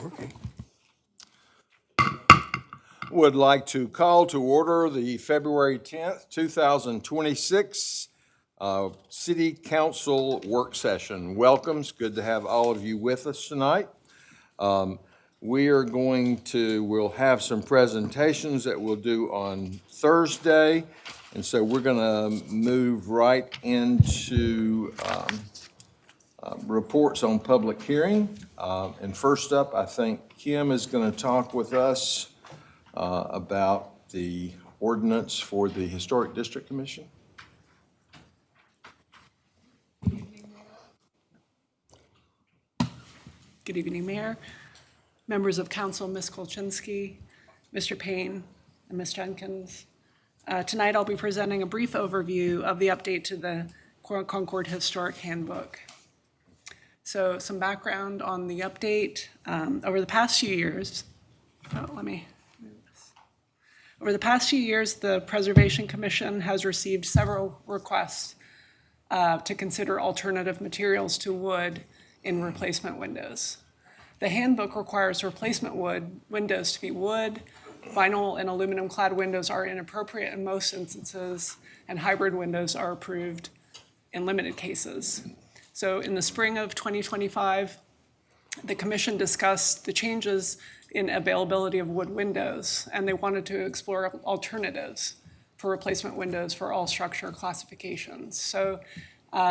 Working. Would like to call to order the February 10th, 2026 City Council Work Session. Welcome. It's good to have all of you with us tonight. We'll have some presentations that we'll do on Thursday. And so we're going to move right into reports on public hearing. And first up, I think Kim is going to talk with us about the ordinance for the Historic District Commission. Good evening, Mayor, members of council, Ms. Kolchinsky, Mr. Payne, and Ms. Jenkins. Tonight, I'll be presenting a brief overview of the update to the Concord Historic Handbook. So some background on the update. Over the past few years, the Preservation Commission has received several requests to consider alternative materials to wood in replacement windows. The handbook requires replacement windows to be wood. Vinyl and aluminum clad windows are inappropriate in most instances, and hybrid windows are approved in limited cases. So in the spring of 2025, the commission discussed the changes in availability of wood windows, and they wanted to explore alternatives for replacement windows for all structure classifications. So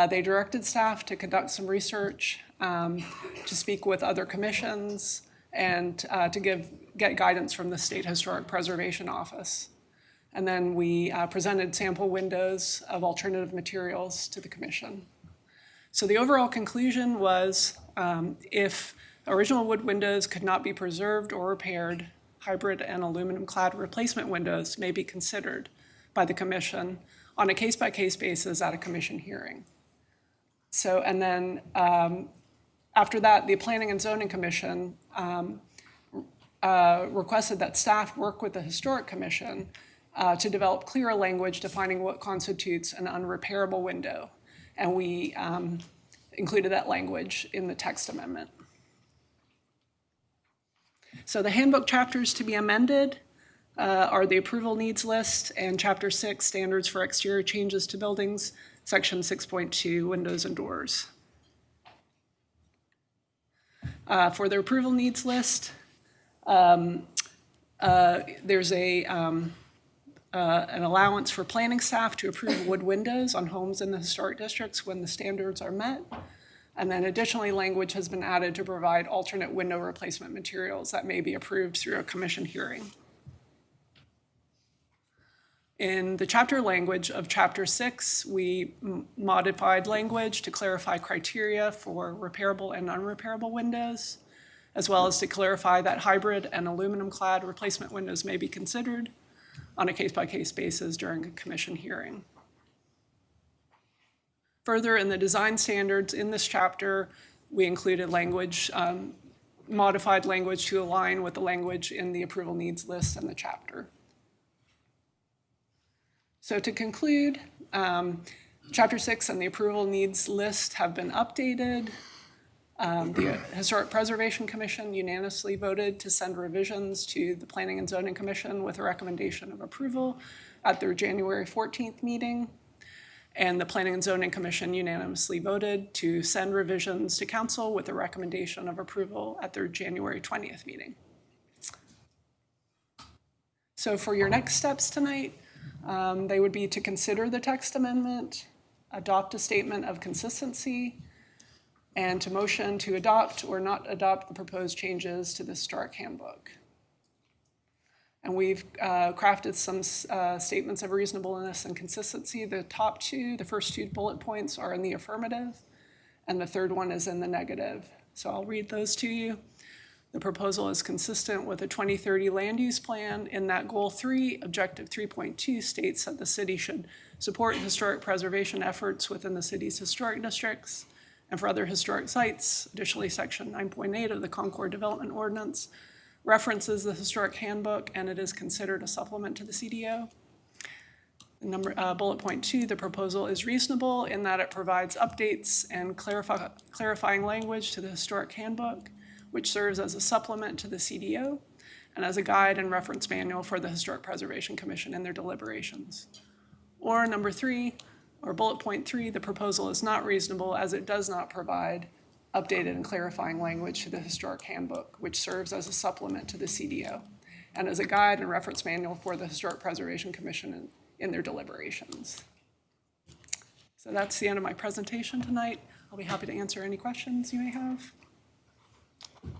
they directed staff to conduct some research, to speak with other commissions, and to get guidance from the State Historic Preservation Office. And then we presented sample windows of alternative materials to the commission. So the overall conclusion was if original wood windows could not be preserved or repaired, hybrid and aluminum clad replacement windows may be considered by the commission on a case-by-case basis at a commission hearing. So, and then after that, the Planning and Zoning Commission requested that staff work with the Historic Commission to develop clearer language defining what constitutes an unrepairable window. And we included that language in the text amendment. So the handbook chapters to be amended are the approval needs list and Chapter 6, standards for exterior changes to buildings, Section 6.2, windows and doors. For the approval needs list, there's an allowance for planning staff to approve wood windows on homes in the historic districts when the standards are met. And then additionally, language has been added to provide alternate window replacement materials that may be approved through a commission hearing. In the chapter language of Chapter 6, we modified language to clarify criteria for repairable and unrepairable windows, as well as to clarify that hybrid and aluminum-clad replacement windows may be considered on a case-by-case basis during a commission hearing. Further, in the design standards in this chapter, we included language, modified language to align with the language in the approval needs list and the chapter. So to conclude, Chapter 6 and the approval needs list have been updated. The Historic Preservation Commission unanimously voted to send revisions to the Planning and Zoning Commission with a recommendation of approval at their January 14th meeting. And the Planning and Zoning Commission unanimously voted to send revisions to council with a recommendation of approval at their January 20th meeting. So for your next steps tonight, they would be to consider the text amendment, adopt a statement of consistency, and to motion to adopt or not adopt the proposed changes to the Historic Handbook. And we've crafted some statements of reasonableness and consistency. The first two bullet points are in the affirmative, and the third one is in the negative. So I'll read those to you. The proposal is consistent with the 2030 land use plan in that Goal 3, Objective 3.2 states that the city should support historic preservation efforts within the city's historic districts and for other historic sites. Additionally, Section 9.8 of the Concord Development Ordinance references the Historic Handbook, and it is considered a supplement to the CDO. Bullet point 2, the proposal is reasonable in that it provides updates and clarifying language to the Historic Handbook which serves as a supplement to the CDO and as a guide and reference manual for the Historic Preservation Commission in their deliberations. Or number 3, or bullet point 3, the proposal is not reasonable as it does not provide updated and clarifying language to the Historic Handbook, which serves as a supplement to the CDO and as a guide and reference manual for the Historic Preservation Commission in their deliberations. So that's the end of my presentation tonight. I'll be happy to answer any questions you may have.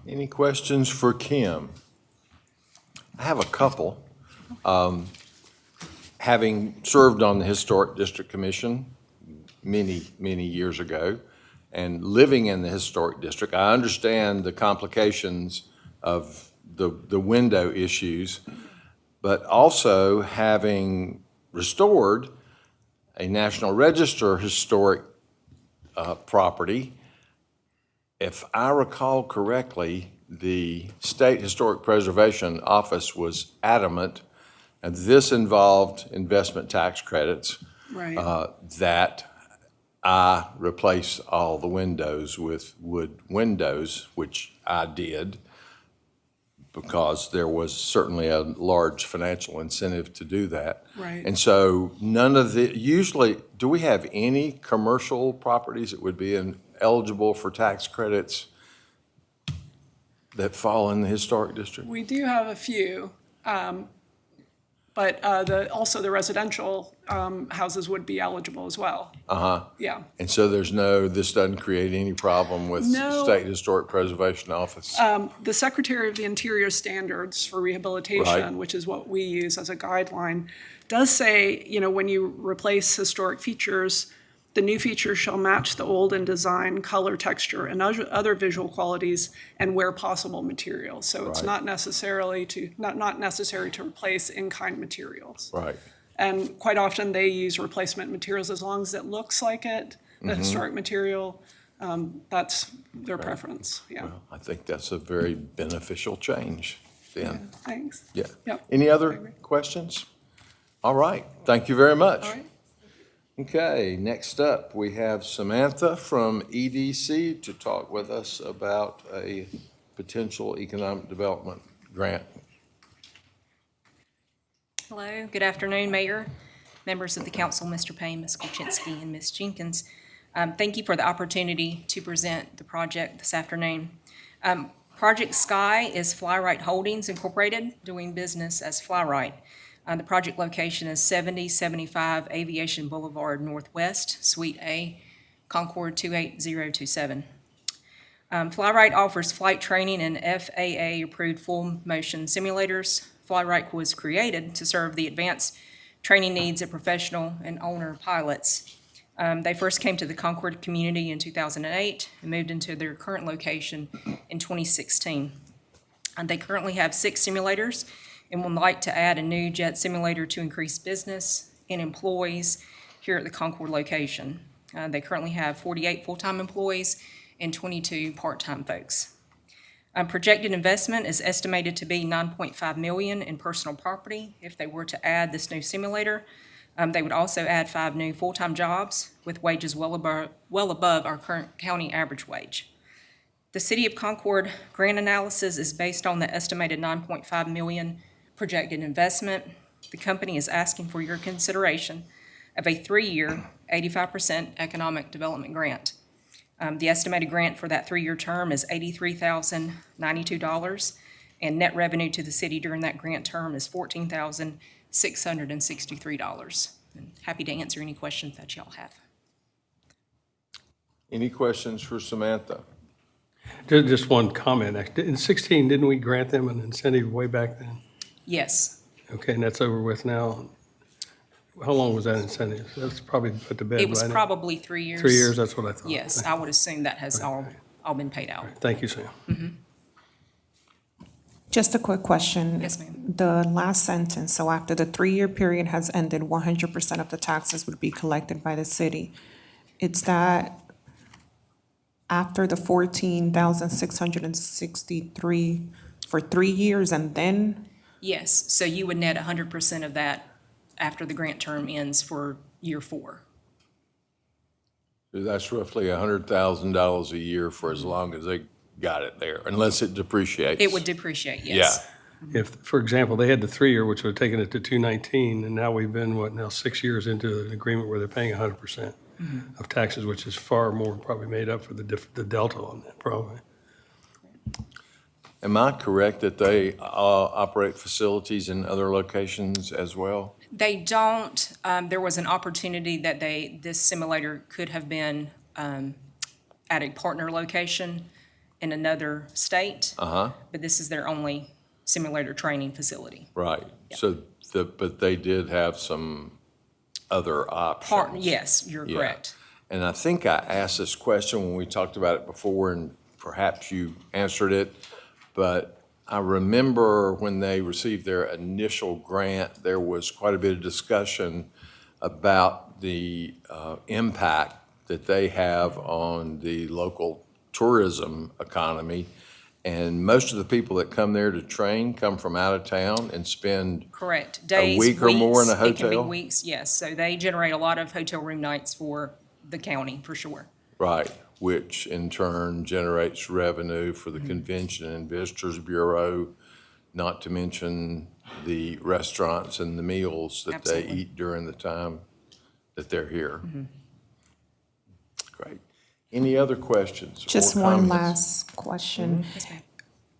Any questions for Kim? I have a couple. Having served on the Historic District Commission many, many years ago and living in the Historic District, I understand the complications of the window issues, but also having restored a National Register historic property, if I recall correctly, the State Historic Preservation Office was adamant, and this involved investment tax credits, Right. that I replace all the windows with wood windows, which I did, because there was certainly a large financial incentive to do that. Right. And so none of usually, do we have any commercial properties that would be eligible for tax credits that fall in the historic district? We do have a few, but also the residential houses would be eligible as well. Yeah. And so this doesn't create any problem with No. State Historic Preservation Office? The Secretary of the Interior Standards for Rehabilitation, Right. which is what we use as a guideline, does say, when you replace historic features, the new features shall match the old in design, color, texture, and other visual qualities, and where possible materials. So it's Right. not necessary to replace in-kind materials. Right. And quite often, they use replacement materials as long as it looks like it, the historic material. That's their preference, yeah. I think that's a very beneficial change then. Thanks. Yeah. Yep. Any other questions? All right, thank you very much. All right. Okay, next up, we have Samantha from EDC to talk with us about a potential economic development grant. Hello, good afternoon, Mayor, members of the council, Mr. Payne, Ms. Kulczynski, and Ms. Jenkins. Thank you for the opportunity to present the project this afternoon. Project Sky is Flyrite Holdings Incorporated, doing business as Flyrite. The project location is 7075 Aviation Boulevard Northwest, Suite A, Concord 28027. Flyrite offers flight training in FAA-approved full-motion simulators. Flyrite was created to serve the advanced training needs of professional and owner pilots. They first came to the Concord community in 2008 and moved into their current location in 2016. They currently have 6 simulators and would like to add a new jet simulator to increase business and employees here at the Concord location. They currently have 48 full-time employees and 22 part-time folks. Projected investment is estimated to be $9.5 million in personal property if they were to add this new simulator. They would also add 5 new full-time jobs with wages well above our current county average wage. The City of Concord grant analysis is based on the estimated $9.5 million projected investment. The company is asking for your consideration of a 3-year, 85% economic development grant. The estimated grant for that 3-year term is $83,092, and net revenue to the city during that grant term is $14,663. Happy to answer any questions that y'all have. Any questions for Samantha? Just one comment. In 16, didn't we grant them an incentive way back then? Yes, Okay, and that's over with now. How long was that incentive? That's probably put to bed, it was right? probably 3 years. 3 years, that's what I thought. Yes, I would assume that has all been paid out. Thank you, Sam. Just a quick question. Yes, ma'am. The last sentence, so after the 3-year period has ended, 100% of the taxes would be collected by the city. It's that after the 14,663 for 3 years and then, Yes, so you would net 100% of that after the grant term ends for year 4. That's roughly $100,000 a year for as long as they got it there, unless it depreciates. It would depreciate, Yeah, yes. If, for example, they had the 3-year, which would have taken it to 219, and now we've been, 6 years into an agreement where they're paying 100% of taxes, which is far more probably made up for the delta on that, probably. am I correct that they operate facilities in other locations as well? They don't, there was an opportunity that this simulator could have been at a partner location in another state. But this is their only simulator training facility. Right, so, but they did have some other options. Yes, you're Yeah. correct. And I think I asked this question when we talked about it before, and perhaps you answered it, but I remember when they received their initial grant, there was quite a bit of discussion about the impact that they have on the local tourism economy. And most of the people that come there to train come from out of town and spend Correct. Days, week or more in a weeks. It can be hotel? weeks, yes. So they generate a lot of hotel room nights for the county, for sure. Right, which in turn generates revenue for the Convention and Visitors Bureau, not to mention the restaurants and the meals that they Absolutely. eat during the time that they're here. Great. Any other questions or Just one comments? last question. Yes, ma'am.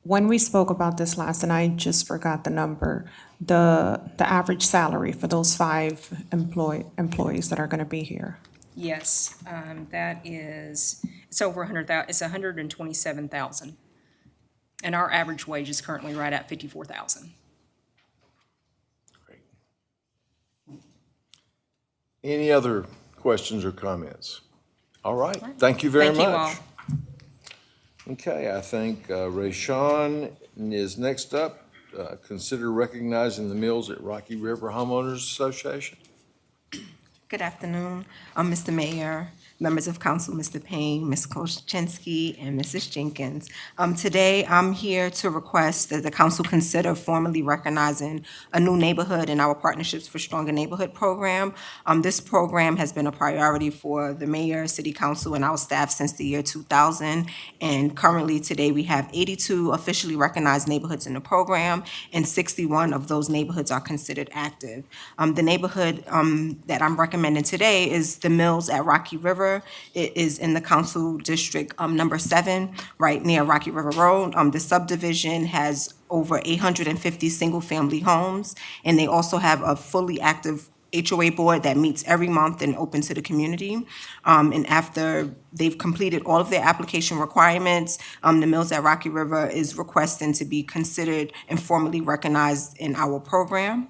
When we spoke about this last, and I just forgot the number, the average salary for those 5 employees that are gonna be here. Yes, that is, it's over 100,000, it's 127,000. And our average wage is currently right at 54,000. Great. Any other questions or comments? All right, thank you very much. Thank you all. Okay, I think Rayshawn is next up. Consider recognizing the Mills at Rocky River Homeowners Association. Good afternoon, Mr. Mayor, members of council, Mr. Payne, Ms. Kolczynski, and Mrs. Jenkins. Today, I'm here to request that the council consider formally recognizing a new neighborhood in our Partnerships for Stronger Neighborhood program. This program has been a priority for the mayor, city council, and our staff since the year 2000. And currently, today, we have 82 officially recognized neighborhoods in the program, and 61 of those neighborhoods are considered active. The neighborhood that I'm recommending today is the Mills at Rocky River. It is in the council district number 7, right near Rocky River Road. The subdivision has over 850 single-family homes, and they also have a fully active HOA board that meets every month and open to the community. And after they've completed all of their application requirements, the Mills at Rocky River is requesting to be considered and formally recognized in our program.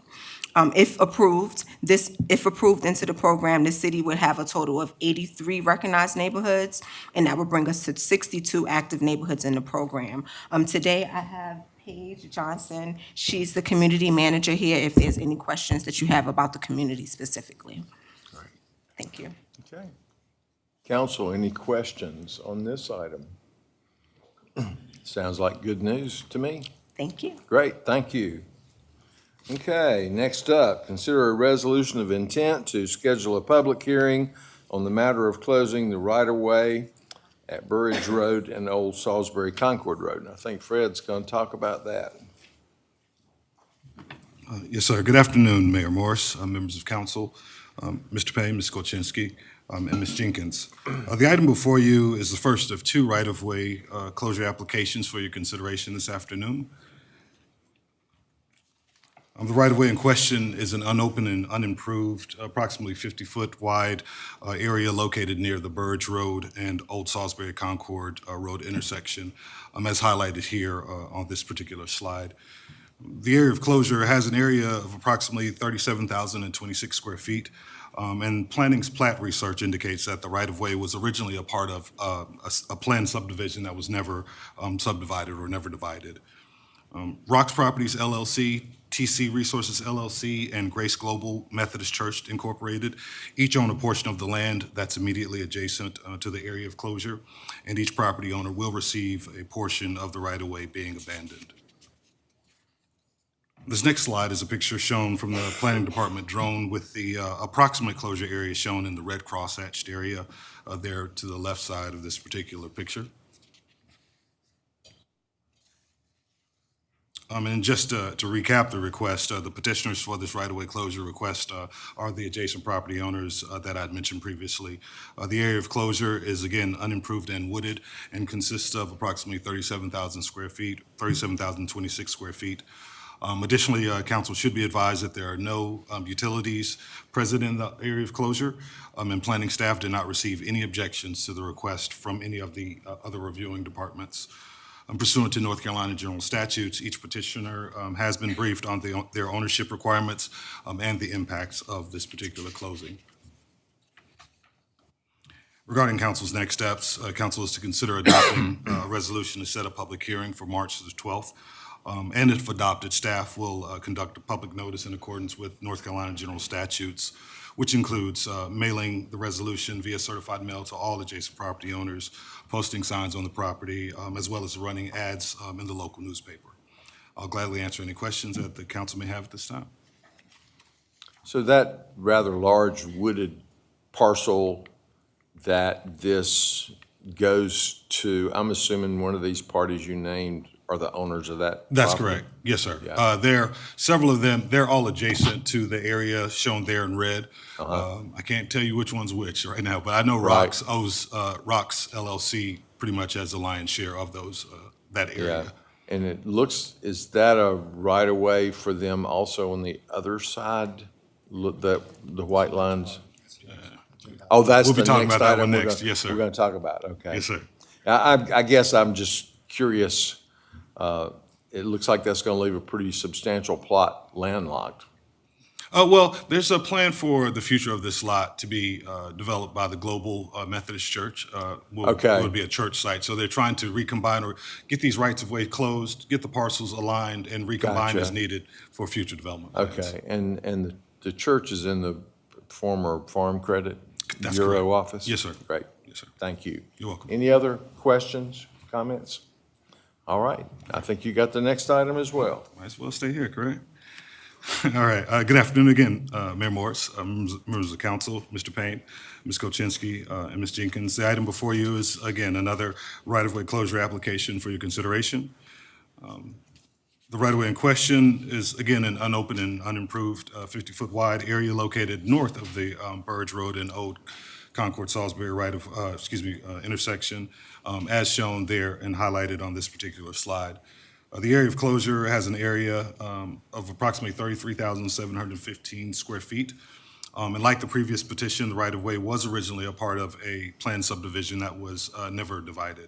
If approved into the program, the city would have a total of 83 recognized neighborhoods, and that would bring us to 62 active neighborhoods in the program. Today, I have Paige Johnson. She's the community manager here, if there's any questions that you have about the community specifically. Great. Thank you. Okay. Council, any questions on this item? Sounds like good news to me. Thank you. Great, thank you. Okay, next up, consider a resolution of intent to schedule a public hearing on the matter of closing the right-of-way at Burridge Road and Old Salisbury Concord Road. And I think Fred's going to talk about that. Yes, sir. Good afternoon, Mayor Morris, members of council, Mr. Payne, Ms. Kolczynski, and Ms. Jenkins. The item before you is the first of 2 right-of-way closure applications for your consideration this afternoon. The right-of-way in question is an unopened and unimproved, approximately 50-foot wide area located near the Burridge Road and Old Salisbury Concord Road intersection, as highlighted here on this particular slide. The area of closure has an area of approximately 37,026 square feet, and planning's plat research indicates that the right-of-way was originally a part of a planned subdivision that was never subdivided or never divided. Rocks Properties LLC, TC Resources LLC, and Grace Global Methodist Church Incorporated each own a portion of the land that's immediately adjacent to the area of closure, and each property owner will receive a portion of the right-of-way being abandoned. This next slide is a picture shown from the Planning Department drone with the approximate closure area shown in the red cross-hatched area there to the left side of this particular picture. And just to recap the request, the petitioners for this right-of-way closure request are the adjacent property owners that I'd mentioned previously. The area of closure is, again, unimproved and wooded and consists of approximately 37,000 square feet, 37,026 square feet. Additionally, council should be advised that there are no utilities present in the area of closure, and planning staff did not receive any objections to the request from any of the other reviewing departments. Pursuant to North Carolina general statutes, each petitioner has been briefed on their ownership requirements and the impacts of this particular closing. Regarding council's next steps, council is to consider adopting a resolution to set a public hearing for March the 12th. And if adopted, staff will conduct a public notice in accordance with North Carolina general statutes, which includes mailing the resolution via certified mail to all adjacent property owners, posting signs on the property, as well as running ads in the local newspaper. I'll gladly answer any questions that the council may have at this time. So that rather large wooded parcel that this goes to, I'm assuming one of these parties you named are the owners of that That's property? correct. Yes, sir. Yeah. Several of them, they're all adjacent to the area shown there in red. I can't tell you which one's which right now, but I know Right. Rox owes Rox LLC pretty much as the lion's share of those, that Yeah, area. and it looks, is that a right-of-way for them also on the other side? Look, the white lines? Oh, that's We'll be the talking next about that item one we're next. gonna- Yes, sir. We're gonna talk about, okay. Yes, sir. I guess I'm just curious, it looks like that's gonna leave a pretty substantial plot landlocked. Well, there's a plan for the future of this lot to be developed by the Global Methodist Church. Okay. It would be a church site. So they're trying to recombine or get these rights of way closed, get the parcels aligned, and recombine as Gotcha. needed for future development plans. Okay, and the church is in the former Farm Credit That's Bureau correct. office? Yes, sir. Great. Yes, sir. Thank you. You're welcome. Any other questions, comments? All right, I think you got the next item as well. Might as well stay here, correct? All right. Good afternoon again, Mayor Morris, members of the council, Mr. Payne, Ms. Koczynski, and Ms. Jenkins. The item before you is, again, another right-of-way closure application for your consideration. The right-of-way in question is, again, an unopened and unimproved 50-foot wide area located north of the Burge Road and Old Concord Salisbury intersection, as shown there and highlighted on this particular slide. The area of closure has an area of approximately 33,715 square feet. And like the previous petition, the right-of-way was originally a part of a planned subdivision that was never divided.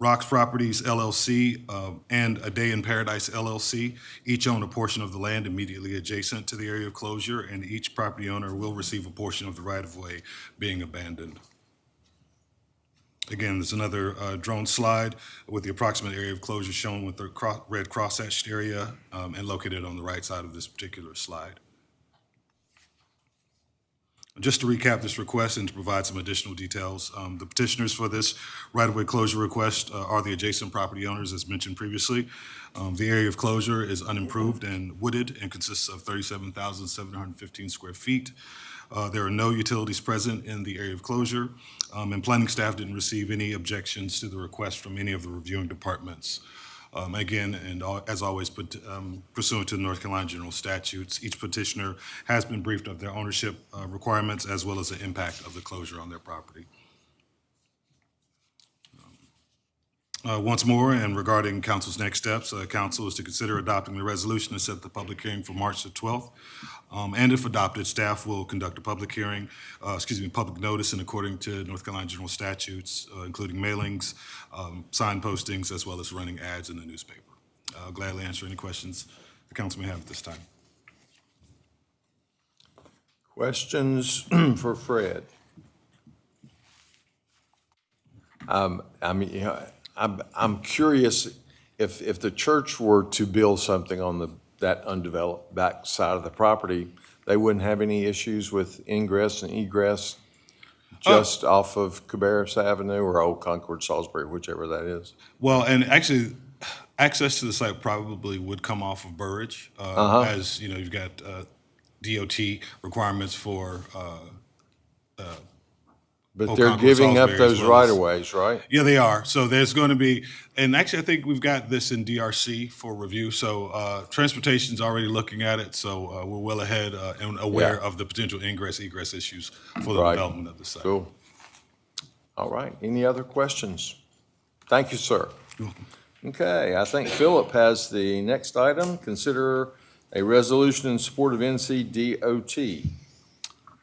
Rox Properties LLC and A Day in Paradise LLC each own a portion of the land immediately adjacent to the area of closure, and each property owner will receive a portion of the right-of-way being abandoned. Again, there's another drone slide with the approximate area of closure shown with the red cross-hatched area and located on the right side of this particular slide. Just to recap this request and to provide some additional details, the petitioners for this right-of-way closure request are the adjacent property owners, as mentioned previously. The area of closure is unimproved and wooded and consists of 37,715 square feet. There are no utilities present in the area of closure, and planning staff didn't receive any objections to the request from any of the reviewing departments. Again, and as always, pursuant to the North Carolina general statutes, each petitioner has been briefed of their ownership requirements as well as the impact of the closure on their property. Once more, and regarding council's next steps, council is to consider adopting the resolution to set the public hearing for March the 12th. And if adopted, staff will conduct a public hearing, public notice in according to North Carolina general statutes, including mailings, sign postings, as well as running ads in the newspaper. I'll gladly answer any questions the council may have at this time. Questions for Fred? I'm curious if the church were to build something on that undeveloped back side of the property, they wouldn't have any issues with ingress and egress just off of Cabarrus Avenue or Old Concord Salisbury, whichever that is. Well, and actually, access to the site probably would come off of Burridge, as, you know, you've got DOT requirements for But they're Concord, giving up Salisbury, as those well as- right-of-ways, right? Yeah, they are. So there's going to be, and actually, I think we've got this in DRC for review. So transportation's already looking at it. So we're well ahead and aware Yeah. of the potential ingress egress issues for the Right. development of the site. Cool. All right, any other questions? Thank you, sir. Okay, I think Philip has the next item. Consider a resolution in support of NCDOT.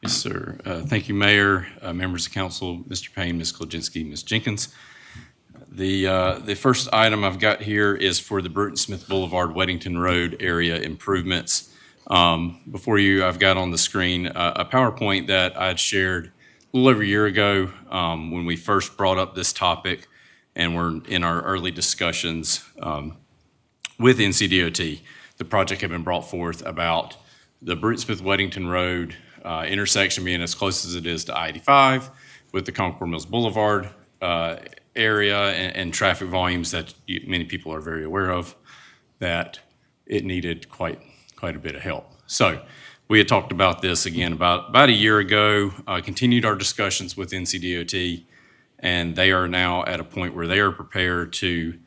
Yes, sir. Thank you, Mayor, members of council, Mr. Payne, Ms. Kolczynski, Ms. Jenkins. The first item I've got here is for the Bruton Smith Boulevard, Weddington Road area improvements. Before you, I've got on the screen a PowerPoint that I'd shared a little over a year ago when we first brought up this topic, and we're in our early discussions with NCDOT. The project had been brought forth about the Bruton Smith Weddington Road intersection being as close as it is to I-85 with the Concord Mills Boulevard area and traffic volumes that many people are very aware of, that it needed quite a bit of help. So we had talked about this again about a year ago, continued our discussions with NCDOT, and they are now at a point where they are prepared to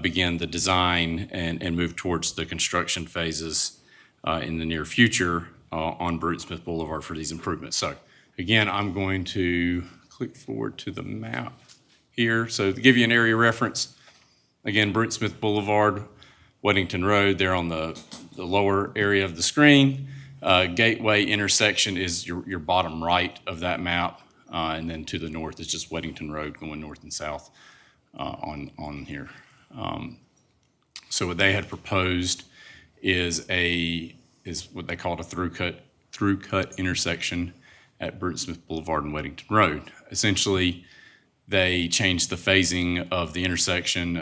begin the design and move towards the construction phases in the near future on Bruton Smith Boulevard for these improvements. So again, I'm going to click forward to the map here. So to give you an area reference, again, Bruton Smith Boulevard, Weddington Road, there on the lower area of the screen. Gateway intersection is your bottom right of that map. And then to the north is just Weddington Road going north and south on here. So what they had proposed is what they called a through cut intersection at Bruton Smith Boulevard and Weddington Road. Essentially, they changed the phasing of the intersection.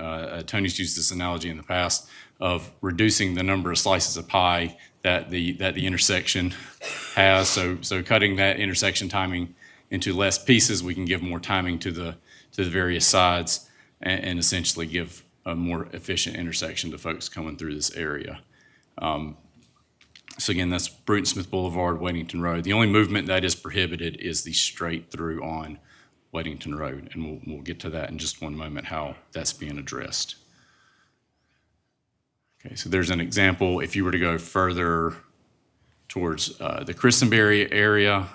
Tony's used this analogy in the past of reducing the number of slices of pie that the intersection has. So cutting that intersection timing into less pieces, we can give more timing to the various sides and essentially give a more efficient intersection to folks coming through this area. So again, that's Bruton Smith Boulevard, Weddington Road. The only movement that is prohibited is the straight through on Weddington Road, and we'll get to that in just one moment, how that's being addressed. Okay, so there's an example. If you were to go further towards the Christenberry area,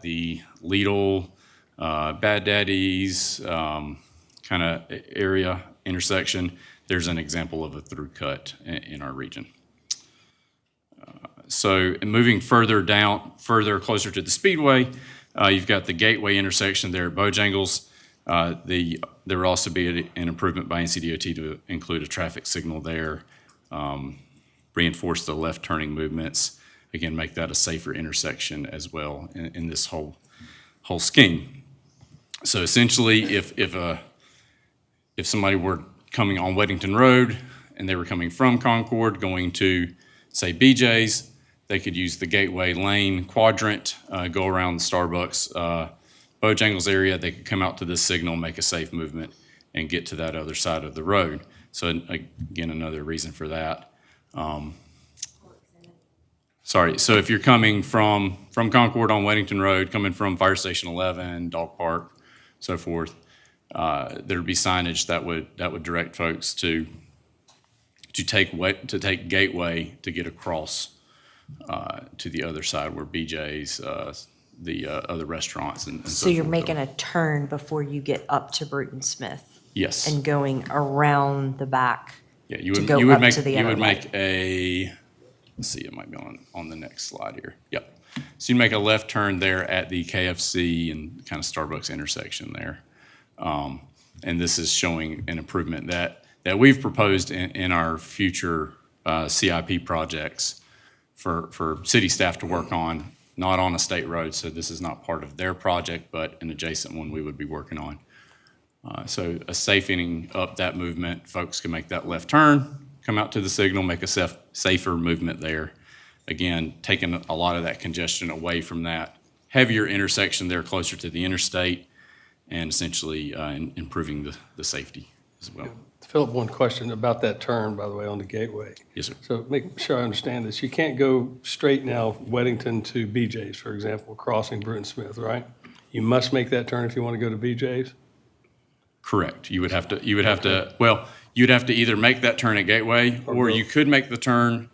the Lidl, Bad Daddy's kind of area intersection, there's an example of a through cut in our region. So moving further down, closer to the Speedway, you've got the Gateway intersection there at Bojangles. There will also be an improvement by NCDOT to include a traffic signal there, reinforce the left turning movements, again, make that a safer intersection as well in this whole scheme. So essentially, if somebody were coming on Weddington Road and they were coming from Concord going to, say, BJ's, they could use the Gateway Lane quadrant, go around the Starbucks Bojangles area. They could come out to this signal, make a safe movement, and get to that other side of the road. So again, another reason for that. Sorry, so if you're coming from Concord on Weddington Road, coming from Fire Station 11, Dog Park, so forth, there'd be signage that would direct folks to take Gateway to get across to the other side where BJ's, the other restaurants and So you're forth making are. a turn before you get up to Bruton Smith Yes. and going around the back. Yeah, you to would go you would up make to the you would interlight. make a, let's see, it might be on the next slide here. Yep. So you make a left turn there at the KFC and kind of Starbucks intersection there. And this is showing an improvement that we've proposed in our future CIP projects for city staff to work on, not on a state road. So this is not part of their project, but an adjacent one we would be working on. So a safening up that movement, folks can make that left turn, come out to the signal, make a safer movement there. Again, taking a lot of that congestion away from that heavier intersection there closer to the interstate and essentially improving the safety as well. Philip, one question about that turn, by the way, on the Gateway. Yes, sir. So make sure I understand this. You can't go straight now Weddington to BJ's, for example, crossing Bruton Smith, right? you must make that turn if you want to go to BJ's? Correct. You would have to, well, you'd have to either make that turn at Gateway, or you could make the turn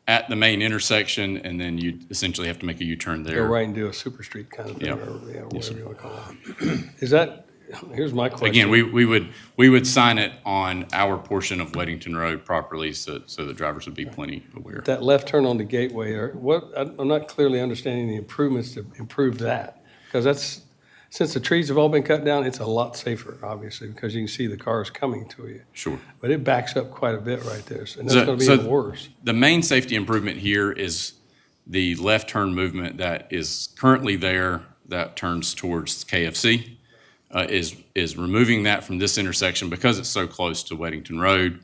at the main intersection, and then you'd essentially have to make a U-turn Go there. right and do a super street kind of thing, Yeah. or whatever you want to call it. Is that, here's my question. Again, we would sign it on our portion of Weddington Road properly, so the drivers would be plenty aware. That left turn on the Gateway, or what, I'm not clearly understanding the improvements to improve that. Because that's, since the trees have all been cut down, it's a lot safer, obviously, because you can see the cars coming to you. Sure. But it backs up quite a bit right there, and that's So- going to be so even worse. The main safety improvement here is the left turn movement that is currently there that turns towards KFC. Is removing that from this intersection because it's so close to Weddington Road,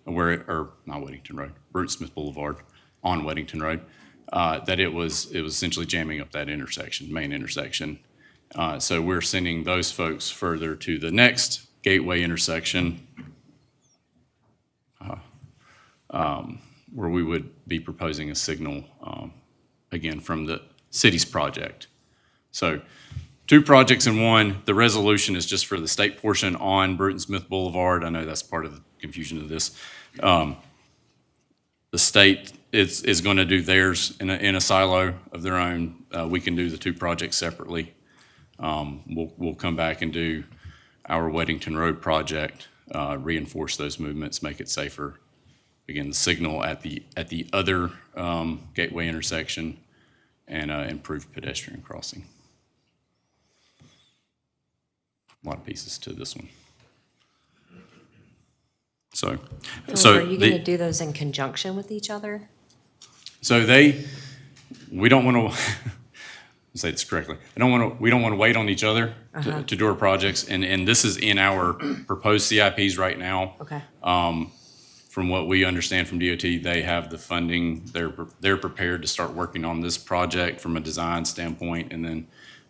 or not Weddington Road, Bruton Smith Boulevard on Weddington Road, that it was essentially jamming up that intersection, main intersection. So we're sending those folks further to the next Gateway intersection, where we would be proposing a signal, again, from the city's project. So 2 projects in one. The resolution is just for the state portion on Bruton Smith Boulevard. I know that's part of the confusion of this. The state is going to do theirs in a silo of their own. We can do the 2 projects separately. We'll come back and do our Weddington Road project, reinforce those movements, make it safer. Again, the signal at the other Gateway intersection, and improve pedestrian crossing. A lot of pieces to this one. So Are you going to the, do those in conjunction with each other? so we don't want to say this correctly. We don't want to wait on each other to do our projects, and this is in our proposed CIPs right now. Okay. From what we understand from DOT, they have the funding. They're prepared to start working on this project from a design standpoint, and then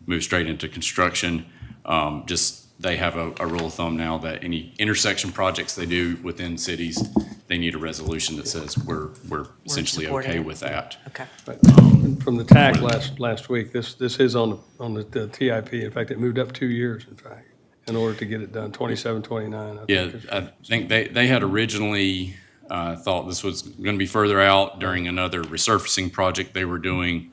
move straight into construction. They have a rule of thumb now that any intersection projects they do within cities, they need a resolution that says we're essentially supporting okay it. with that. Okay. From the TAC last week, this is on the TIP. In fact, it moved up 2 years, in fact, in order to get it done, 27, 29. Yeah, I think they had originally thought this was going to be further out during another resurfacing project they were doing.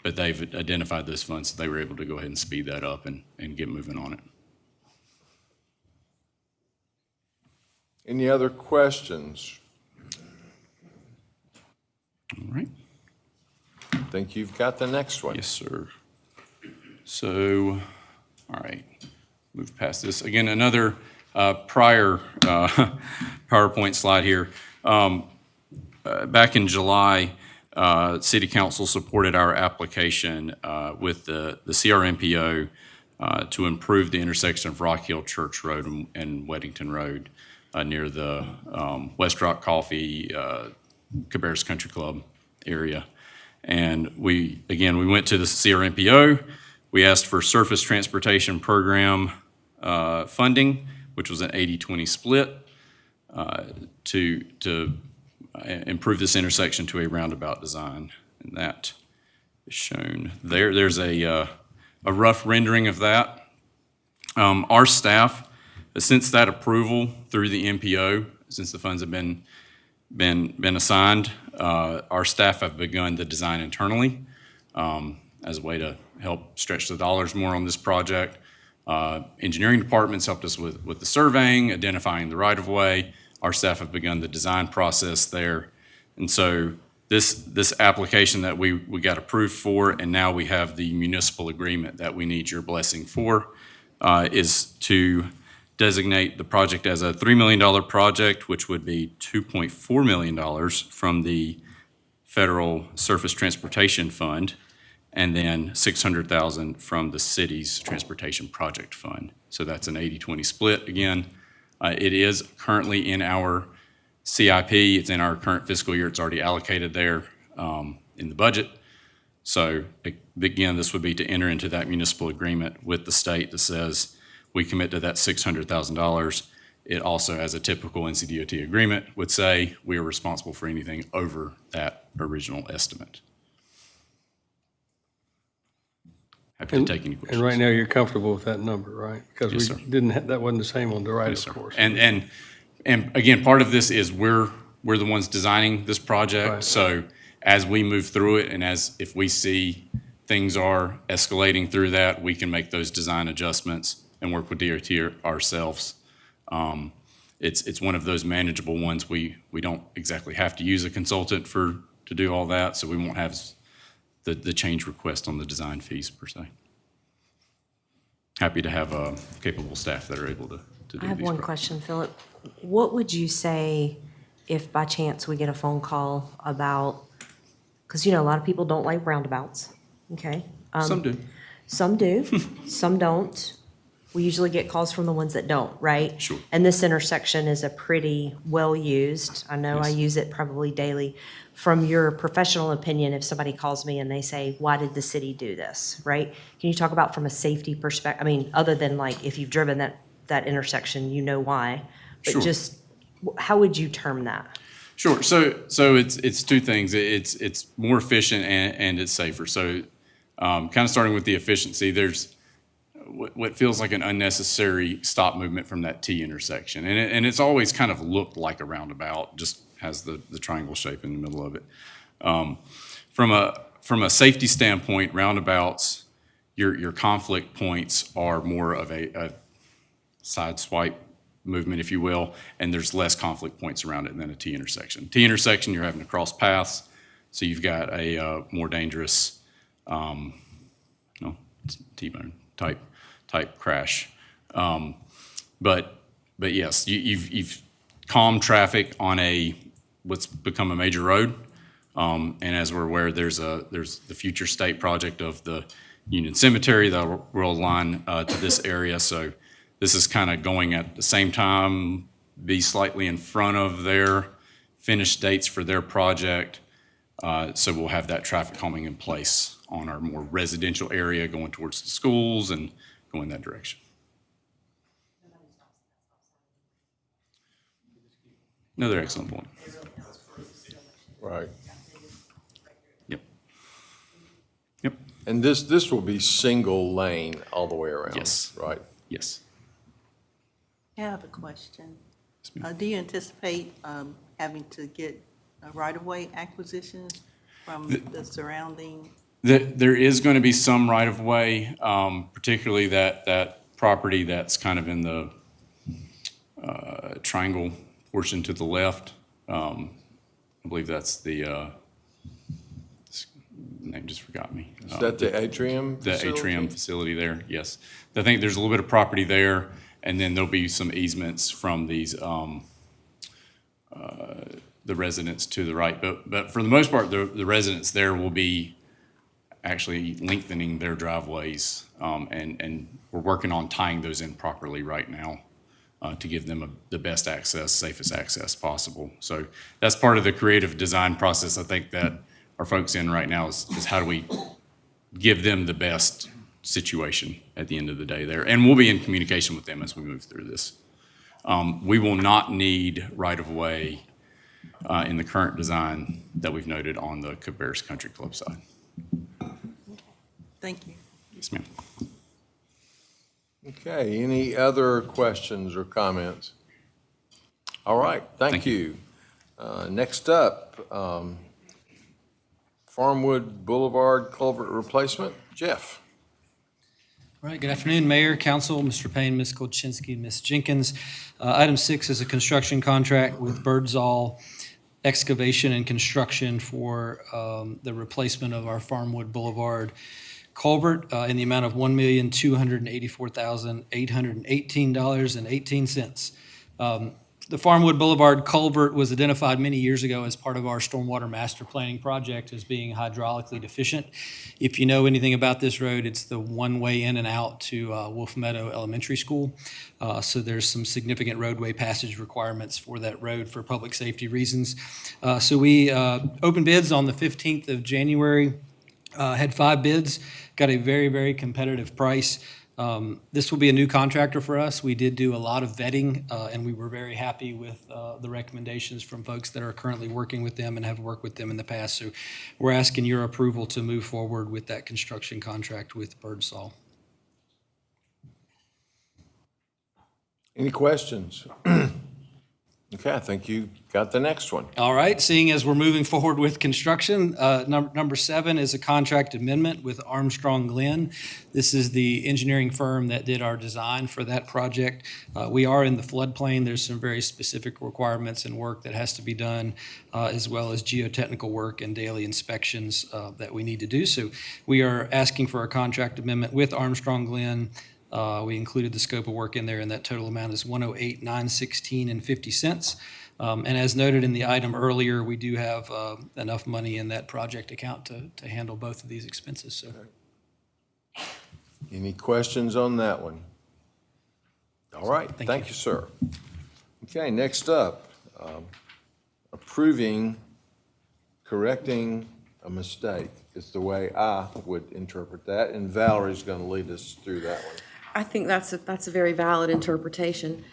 But they've identified those funds, so they were able to go ahead and speed that up and get moving on it. Any other questions? All right. I think you've got the next one. Yes, sir. So, all right, move past this. Again, another prior PowerPoint slide here. Back in July, City Council supported our application with the CRMPO to improve the intersection of Rock Hill Church Road and Weddington Road near the West Rock Coffee, Cabarrus Country Club area. And we went to the CRMPO. We asked for surface transportation program funding, which was an 80-20 split, to improve this intersection to a roundabout design. And that is shown there. There's a rough rendering of that. Our staff, since that approval through the MPO, since the funds have been assigned, our staff have begun the design internally as a way to help stretch the dollars more on this project. Engineering departments helped us with the surveying, identifying the right-of-way. Our staff have begun the design process there. And so this application that we got approved for, and now we have the municipal agreement that we need your blessing for, is to designate the project as a $3 million project, which would be $2.4 million from the Federal Surface Transportation Fund, and then $600,000 from the city's Transportation Project Fund. So that's an 80-20 split again. It is currently in our CIP. It's in our current fiscal year. It's already allocated there in the budget. So again, this would be to enter into that municipal agreement with the state that says we commit to that $600,000. It also, as a typical NCDOT agreement, would say we are responsible for anything over that original estimate. happy to take any questions. And right now, you're comfortable with that number, right? Because Yes, we sir. didn't, that wasn't the same on the right, Yes, of sir. course. And again, part of this is we're the ones designing this project. Right. So as we move through it and if we see things are escalating through that, we can make those design adjustments and work with DOT ourselves. It's one of those manageable ones. We don't exactly have to use a consultant to do all that, so we won't have the change request on the design fees per se. Happy to have capable staff that are able to do these. I have one question, Philip. What would you say if by chance we get a phone call about, because a lot of people don't like roundabouts, okay? Some do. Some do, some don't. We usually get calls from the ones that don't, right? Sure. And this intersection is a pretty well-used, I know I Yes. use it probably daily. From your professional opinion, if somebody calls me and they say, why did the city do this, right? Can you talk about from a safety perspective, I mean, other than like if you've driven that intersection, you know why. But Sure. just, how would you term that? Sure. So it's two things. It's more efficient and it's safer. So kind of starting with the efficiency, there's what feels like an unnecessary stop movement from that T intersection. And it's always kind of looked like a roundabout, just has the triangle shape in the middle of it. From a safety standpoint, roundabouts, your conflict points are more of a side swipe movement, if you will, and there's less conflict points around it than a T intersection. T intersection, you're having to cross paths, so you've got a more dangerous, T-bone type crash. But yes, you've calmed traffic on what's become a major road, and as we're aware, there's the future state project of the Union Cemetery that will align to this area. So this is kind of going at the same time, be slightly in front of their finished dates for their project. So we'll have that traffic calming in place on our more residential area going towards the schools and going that direction. Another excellent point. Right. Yep. Yep. And this will be single lane all the way around? Yes. Right? Yes. I have a question. ma'am. Do you anticipate having to get right-of-way acquisitions from the surrounding? There is going to be some right-of-way, particularly that property that's kind of in the triangle portion to the left. I believe that's the name just forgot me. Is that the atrium The facility? atrium facility there, yes. I think there's a little bit of property there, and then there'll be some easements from these, the residents to the right. But for the most part, the residents there will be actually lengthening their driveways, and we're working on tying those in properly right now to give them the best access, safest access possible. So that's part of the creative design process, I think, that our folks in right now is how do we give them the best situation at the end of the day there. And we'll be in communication with them as we move through this. We will not need right-of-way in the current design that we've noted on the Cabarrus Country Club side. Thank you. Yes, ma'am. Okay, any other questions or comments? All right, thank Thank you. you. Next up, Farmwood Boulevard Culvert Replacement, Jeff. All right, good afternoon, Mayor, Council, Mr. Payne, Ms. Kolchinsky, Ms. Jenkins. Item 6 is a construction contract with Birdsall Excavation and Construction for the replacement of our Farmwood Boulevard culvert in the amount of $1,284,818.18. The Farmwood Boulevard culvert was identified many years ago as part of our stormwater master planning project as being hydraulically deficient. If you know anything about this road, it's the one-way in and out to Wolf Meadow Elementary School. So there's some significant roadway passage requirements for that road for public safety reasons. So we opened bids on the 15th of January, had 5 bids, got a very, very competitive price. This will be a new contractor for us. We did do a lot of vetting, and we were very happy with the recommendations from folks that are currently working with them and have worked with them in the past. So we're asking your approval to move forward with that construction contract with Birdsall. Any questions? Okay, I think you got the next one. All right, seeing as we're moving forward with construction, number 7 is a contract amendment with Armstrong Glenn. This is the engineering firm that did our design for that project. We are in the floodplain. There's some very specific requirements and work that has to be done, as well as geotechnical work and daily inspections that we need to do. So we are asking for a contract amendment with Armstrong Glenn. We included the scope of work in there, and that total amount is $108,916.50. And as noted in the item earlier, we do have enough money in that project account to handle both of these expenses. So, Any questions on that one? All right, thank you, sir. Okay, next up, approving, correcting a mistake is the way I would interpret that, and Valerie's going to lead us through that one. I think that's a very valid interpretation.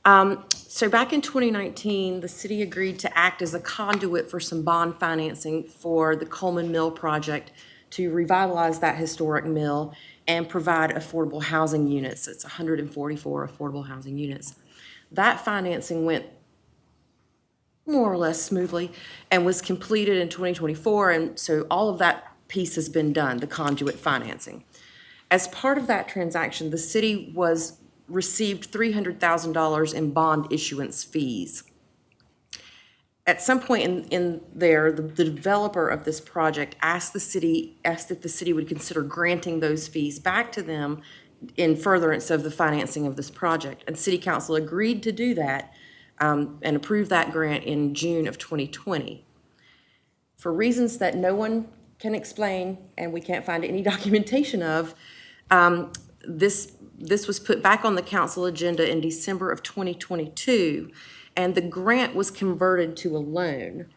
So back in 2019, the city agreed to act as a conduit for some bond financing for the Coleman Mill project to revitalize that historic mill and provide affordable housing units. It's 144 affordable housing units. That financing went more or less smoothly and was completed in 2024, and so all of that piece has been done, the conduit financing. As part of that transaction, the city received $300,000 in bond issuance fees. At some point in there, the developer of this project asked if the city would consider granting those fees back to them in furtherance of the financing of this project. And City Council agreed to do that and approved that grant in June of 2020. For reasons that no one can explain and we can't find any documentation of, this was put back on the council agenda in December of 2022, and the grant was converted to a loan.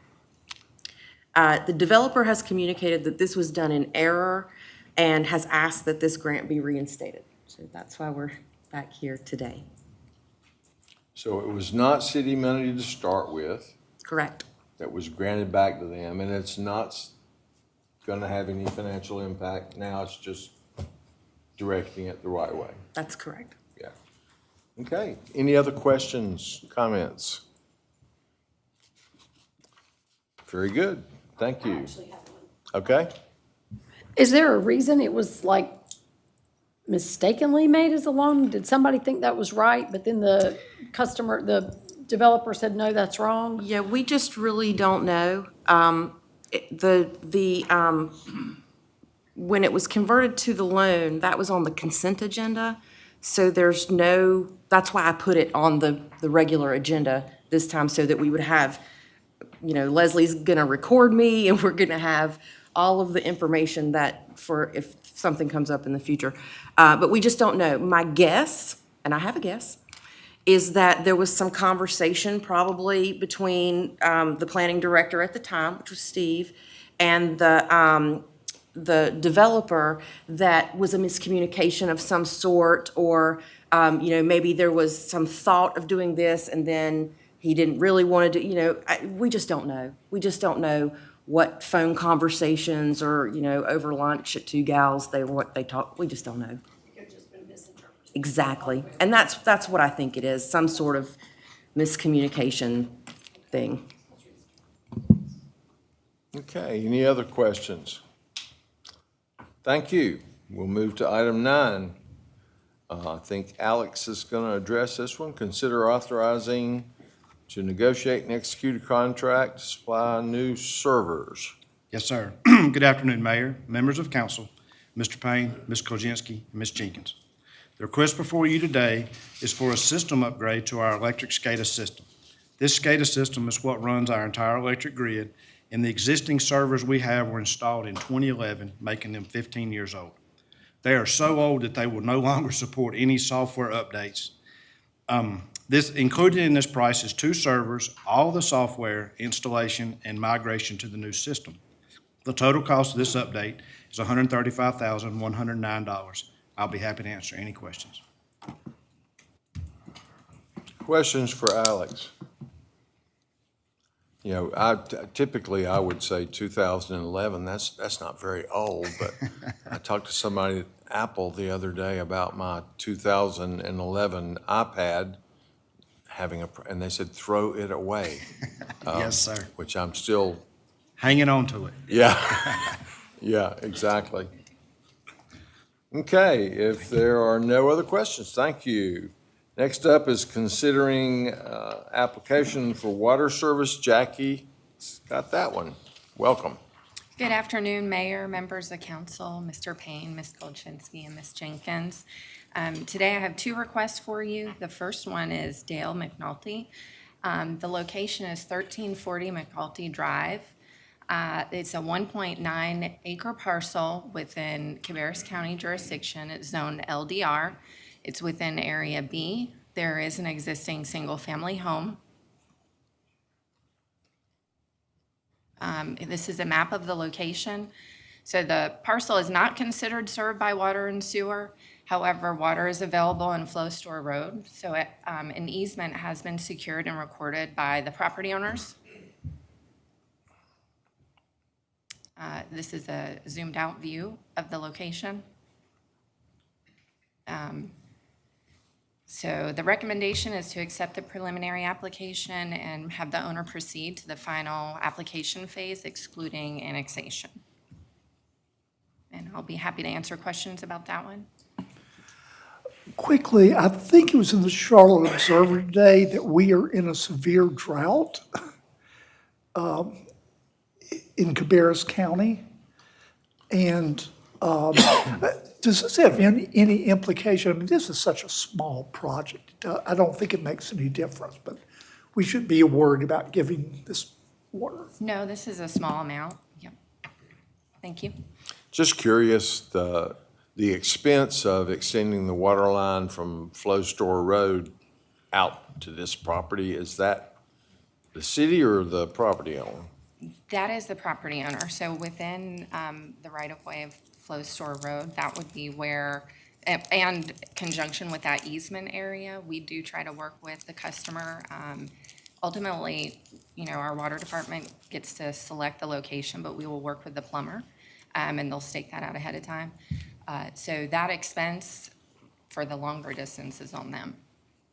The developer has communicated that this was done in error and has asked that this grant be reinstated. So that's why we're back here today. So it was not city money to start with Correct. that was granted back to them, and it's not going to have any financial impact. Now it's just directing it the right way. That's correct. Yeah. Okay. Any other questions, comments? Very good. Thank you. Okay. Is there a reason it was like mistakenly made as a loan? Did somebody think that was right, but then the developer said, no, that's wrong? Yeah, we just really don't know. When it was converted to the loan, that was on the consent agenda. So that's why I put it on the regular agenda this time, so that we would have, Leslie's gonna record me and we're gonna have all of the information that for if something comes up in the future. But we just don't know. My guess, and I have a guess, is that there was some conversation probably between the planning director at the time, which was Steve, and the developer, that was a miscommunication of some sort, or, maybe there was some thought of doing this and then he didn't really want to do, we just don't know. We just don't know what phone conversations or, over lunch at two gals, what they talked, we just don't know. Exactly. And that's what I think it is, some sort of miscommunication thing. Okay. Any other questions? Thank you. We'll move to item 9. I think Alex is going to address this one. Consider authorizing to negotiate and execute a contract to supply new servers. Yes, sir. Good afternoon, Mayor, members of council, Mr. Payne, Ms. Kozinski, and Ms. Jenkins. The request before you today is for a system upgrade to our electric SCADA system. This SCADA system is what runs our entire electric grid, and the existing servers we have were installed in 2011, making them 15 years old. They are so old that they will no longer support any software updates. Included in this price is 2 servers, all the software, installation, and migration to the new system. The total cost of this update is $135,109. I'll be happy to answer any questions. Questions for Alex? You know, typically I would say 2011, that's not very old, but I talked to somebody at Apple the other day about my 2011 iPad and they said, throw it away. Yes, sir. Which I'm still, Hanging on to it. yeah, yeah, exactly. Okay, if there are no other questions, thank you. Next up is considering application for water service. Jackie's got that one. Welcome. Good afternoon, Mayor, members of council, Mr. Payne, Ms. Kolchinsky, and Ms. Jenkins. Today I have two requests for you. The first one is Dale McNulty. The location is 1340 McNulty Drive. It's a 1.9 acre parcel within Cabarrus County jurisdiction. It's zoned LDR. It's within Area B. There is an existing single-family home. This is a map of the location. So the parcel is not considered served by water and sewer. However, water is available in Flow Store Road. So an easement has been secured and recorded by the property owners. This is a zoomed out view of the location. So the recommendation is to accept the preliminary application and have the owner proceed to the final application phase, excluding annexation. And I'll be happy to answer questions about that one. Quickly, I think it was in the Charlotte Observer today that we are in a severe drought in Cabarrus County. And does this have any implication? I mean, this is such a small project. I don't think it makes any difference, but we should be worried about giving this water. No, this is a small amount. Yep. Thank you. Just curious, the expense of extending the water line from Flow Store Road out to this property, is that the city or the property owner? That is the property owner. So within the right-of-way of Flow Store Road, that would be where, and conjunction with that easement area, we do try to work with the customer. Ultimately, you know, our water department gets to select the location, but we will work with the plumber, and they'll stake that out ahead of time. So that expense for the longer distance is on them.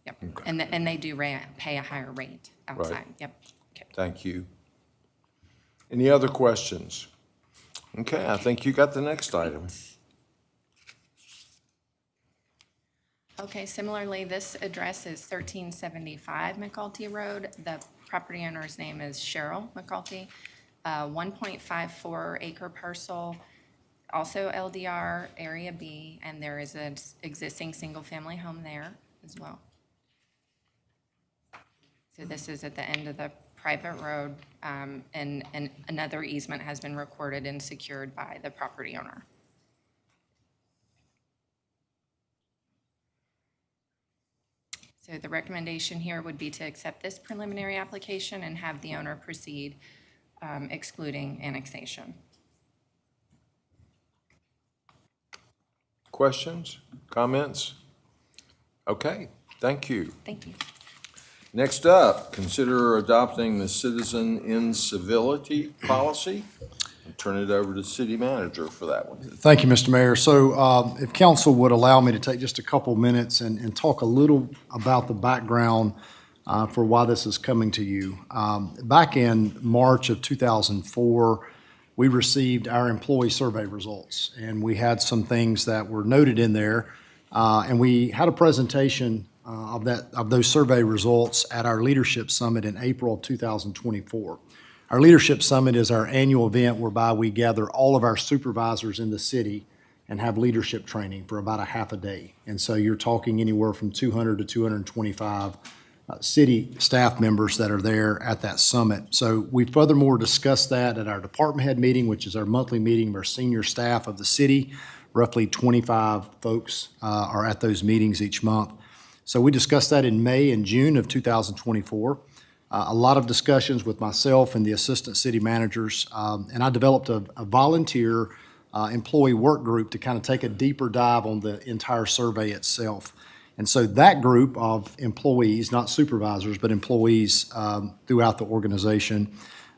Yep. Okay. And they do pay a higher rate outside. Right. Yep. Okay. Thank you. Any other questions? Okay, I think you got the next item. Okay, similarly, this address is 1375 McCulty Road. The property owner's name is Cheryl McCulty. 1.54 acre parcel, also LDR, Area B, and there is an existing single-family home there as well. So this is at the end of the private road, and another easement has been recorded and secured by the property owner. So the recommendation here would be to accept this preliminary application and have the owner proceed, excluding annexation. Questions, comments? Okay, thank you. Thank you. Next up, consider adopting the citizen incivility policy. I'll turn it over to city manager for that one. Thank you, Mr. Mayor. So if council would allow me to take just a couple minutes and talk a little about the background for why this is coming to you. Back in March of 2004, we received our employee survey results, and we had some things that were noted in there. And we had a presentation of those survey results at our Leadership Summit in April of 2024. Our Leadership Summit is our annual event whereby we gather all of our supervisors in the city and have leadership training for about a half a day. And so you're talking anywhere from 200 to 225 city staff members that are there at that summit. So we furthermore discussed that at our department head meeting, which is our monthly meeting of our senior staff of the city. Roughly 25 folks are at those meetings each month. So we discussed that in May and June of 2024. A lot of discussions with myself and the assistant city managers, and I developed a volunteer employee work group to kind of take a deeper dive on the entire survey itself. And so that group of employees, not supervisors, but employees throughout the organization,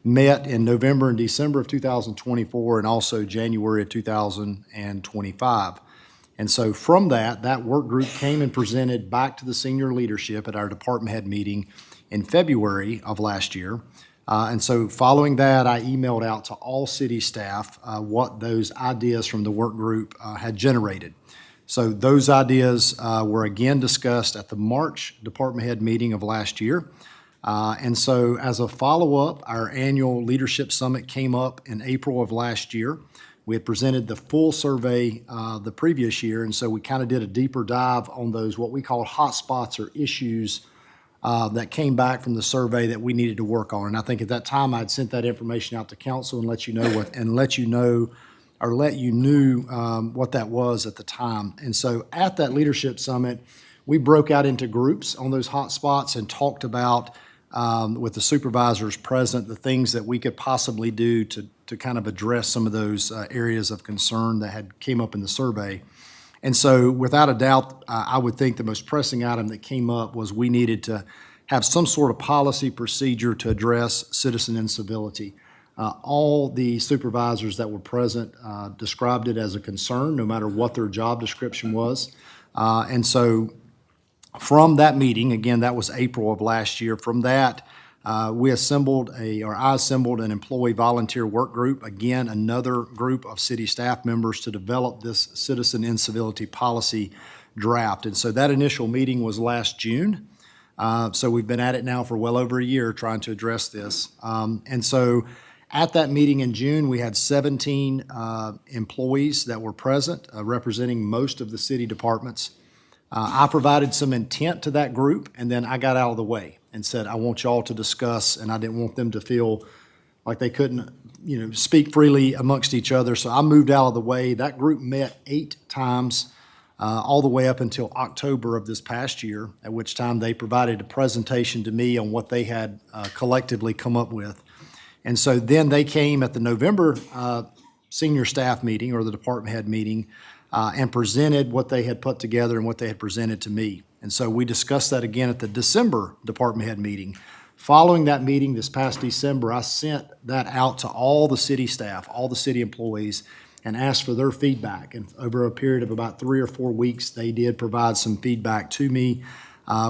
met in November and December of 2024 and also January of 2025. And so from that work group came and presented back to the senior leadership at our department head meeting in February of last year. And so following that, I emailed out to all city staff what those ideas from the work group had generated. So those ideas were again discussed at the March department head meeting of last year. And so as a follow-up, our annual leadership summit came up in April of last year. We had presented the full survey the previous year, and so we kind of did a deeper dive on those, what we call hotspots or issues that came back from the survey that we needed to work on. And I think at that time, I'd sent that information out to council and let you knew what that was at the time. And so at that leadership summit, we broke out into groups on those hotspots and talked about, with the supervisors present, the things that we could possibly do to kind of address some of those areas of concern that had came up in the survey. And so without a doubt, I would think the most pressing item that came up was we needed to have some sort of policy procedure to address citizen incivility. All the supervisors that were present described it as a concern, no matter what their job description was. And so from that meeting, again, that was April of last year, from that, I assembled an employee volunteer work group, again, another group of city staff members to develop this citizen incivility policy draft. And so that initial meeting was last June. So we've been at it now for well over a year trying to address this. And so at that meeting in June, we had 17 employees that were present, representing most of the city departments. I provided some intent to that group, and then I got out of the way and said, I want y'all to discuss, and I didn't want them to feel like they couldn't, speak freely amongst each other. So I moved out of the way. That group met 8 times, all the way up until October of this past year, at which time they provided a presentation to me on what they had collectively come up with. And so then they came at the November senior staff meeting, or the department head meeting, and presented what they had put together and what they had presented to me. And so we discussed that again at the December department head meeting. Following that meeting this past December, I sent that out to all the city staff, all the city employees, and asked for their feedback. And over a period of about 3 or 4 weeks, they did provide some feedback to me,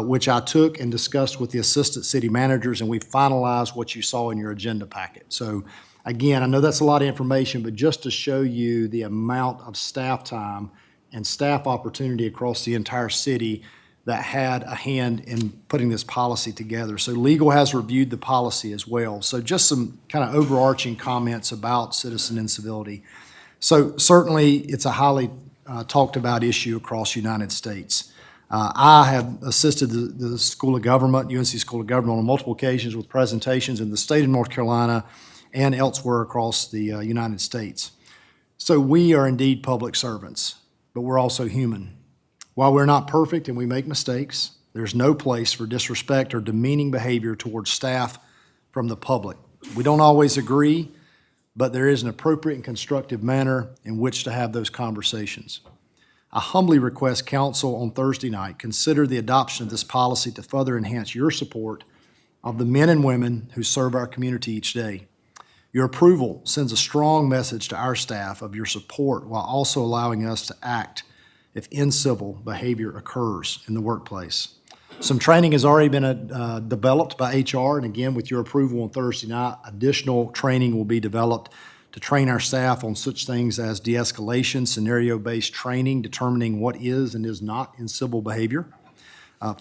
which I took and discussed with the assistant city managers, and we finalized what you saw in your agenda packet. So again, I know that's a lot of information, but just to show you the amount of staff time and staff opportunity across the entire city that had a hand in putting this policy together. So legal has reviewed the policy as well. So just some kind of overarching comments about citizen incivility. So certainly it's a highly talked about issue across the United States. I have assisted the School of Government, UNC School of Government, on multiple occasions with presentations in the state of North Carolina and elsewhere across the United States. So we are indeed public servants, but we're also human. While we're not perfect and we make mistakes, there's no place for disrespect or demeaning behavior towards staff from the public. We don't always agree, but there is an appropriate and constructive manner in which to have those conversations. I humbly request council on Thursday night consider the adoption of this policy to further enhance your support of the men and women who serve our community each day. Your approval sends a strong message to our staff of your support while also allowing us to act if incivil behavior occurs in the workplace. Some training has already been developed by HR, and again, with your approval on Thursday night, additional training will be developed to train our staff on such things as de-escalation, scenario-based training, determining what is and is not incivil behavior.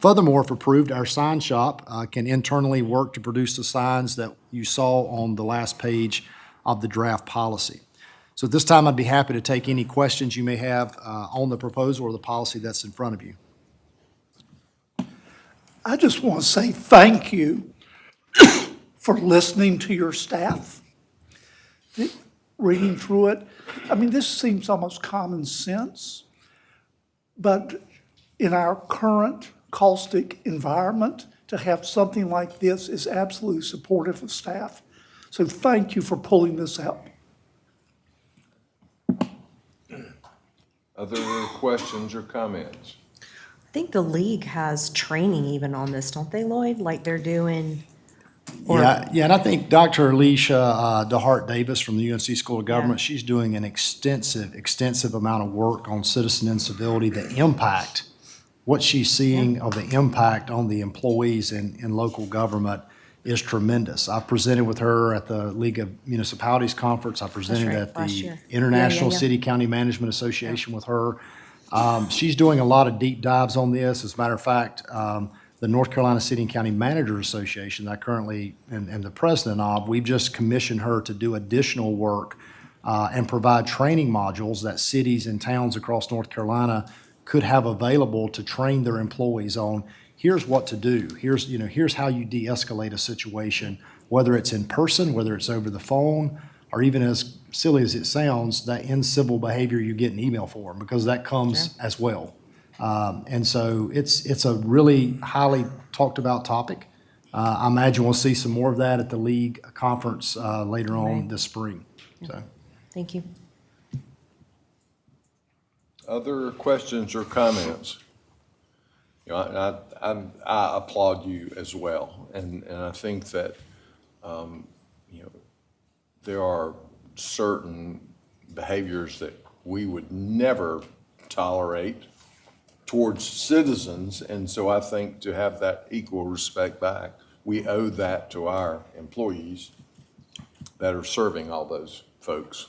Furthermore, if approved, our sign shop can internally work to produce the signs that you saw on the last page of the draft policy. So at this time, I'd be happy to take any questions you may have on the proposal or the policy that's in front of you. I just want to say thank you for listening to your staff, reading through it. I mean, this seems almost common sense, but in our current caustic environment, to have something like this is absolutely supportive of staff. So thank you for pulling this out. Other questions or comments? I think the league has training even on this, don't they, Lloyd? Like they're doing, or- Yeah, and I think Dr. Alicia DeHart Davis from the UNC School of Government, she's doing an extensive amount of work on citizen incivility, the impact, what she's seeing of the impact on the employees in local government is tremendous. I presented with her at the League of Municipalities Conference. I presented right, at last the year. International Yeah. City County Management Association with her. She's doing a lot of deep dives on this. As a matter of fact, the North Carolina City and County Managers Association that I currently am the president of, we've just commissioned her to do additional work and provide training modules that cities and towns across North Carolina could have available to train their employees on. Here's what to do. Here's how you de-escalate a situation, whether it's in person, whether it's over the phone, or even as silly as it sounds, that in civil behavior you get an email for, because that comes as well. And so it's a really highly talked about topic. I imagine we'll see some more of that at the league conference later on Right. this spring. So. Thank you. Other questions or comments? You know, I applaud you as well, and I think that, you know, there are certain behaviors that we would never tolerate towards citizens, and so I think to have that equal respect back, we owe that to our employees that are serving all those folks.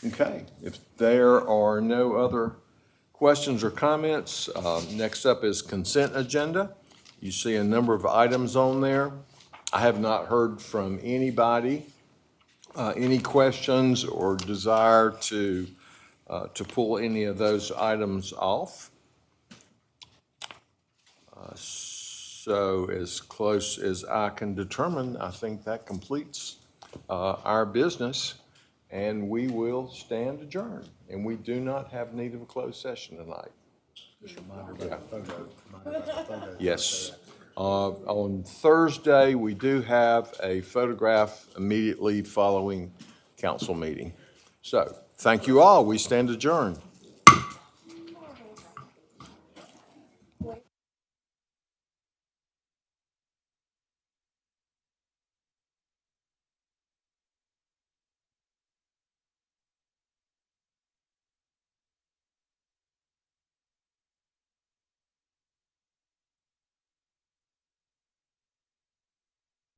Okay, if there are no other questions or comments, next up is consent agenda. You see a number of items on there. I have not heard from anybody, any questions or desire to pull any of those items off. So as close as I can determine, I think that completes our business, and we will stand adjourned. And we do not have need of a closed session tonight. Yes. On Thursday, we do have a photograph immediately following council meeting. So, thank you all. We stand adjourned.